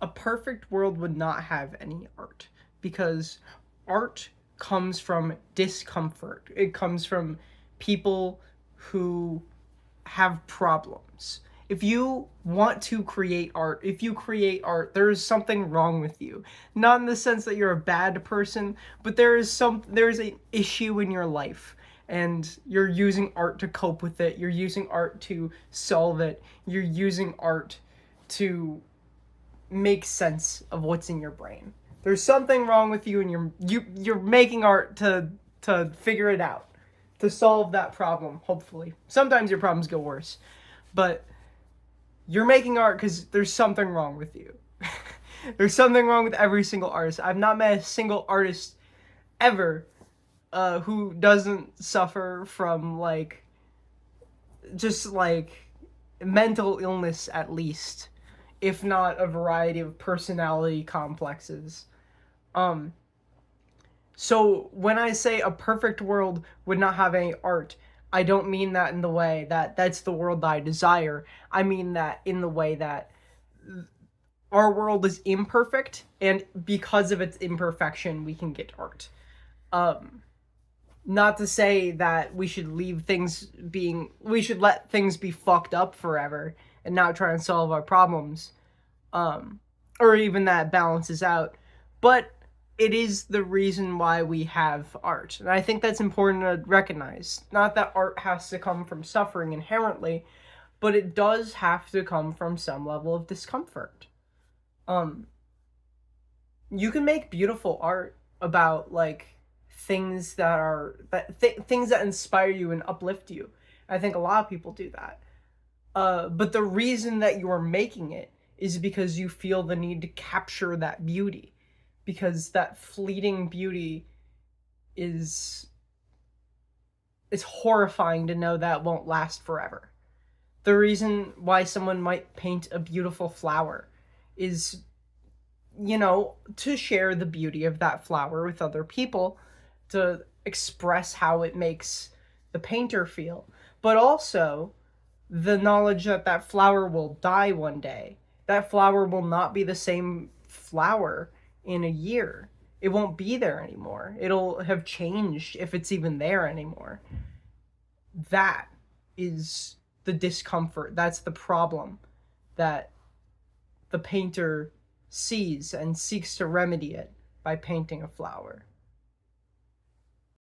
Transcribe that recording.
A perfect world would not have any art because art comes from discomfort. It comes from people who have problems. If you want to create art, if you create art, there is something wrong with you. Not in the sense that you're a bad person, but there's an issue in your life and you're using art to cope with it. You're using art to solve it. You're using art to make sense of what's in your brain. There's something wrong with you and you're making art to figure it out, to solve that problem, hopefully. Sometimes your problems go worse, but you're making art because there's something wrong with you. There's something wrong with every single artist. I've not met a single artist ever who doesn't suffer from just mental illness at least, if not a variety of personality complexes. Um, so when I say a perfect world would not have any art, I don't mean that in the way that that's the world that I desire. I mean that in the way that our world is imperfect, and because of its imperfection, we can get art. Um, Not to say that we should let things be fucked up forever and not try and solve our problems, um, or even that balances out. But it is the reason why we have art. And I think that's important to recognize. Not that art has to come from suffering inherently, but it does have to come from some level of discomfort. Um, you can make beautiful art about things that inspire you and uplift you. I think a lot of people do that. But the reason that you are making it is because you feel the need to capture that beauty, because that fleeting beauty is it's horrifying to know that won't last forever. The reason why someone might paint a beautiful flower is, to share the beauty of that flower with other people, to express how it makes the painter feel, but also the knowledge that that flower will die one day. That flower will not be the same flower in a year. It won't be there anymore. It'll have changed if it's even there anymore. That is the discomfort. That's the problem that the painter sees and seeks to remedy it by painting a flower.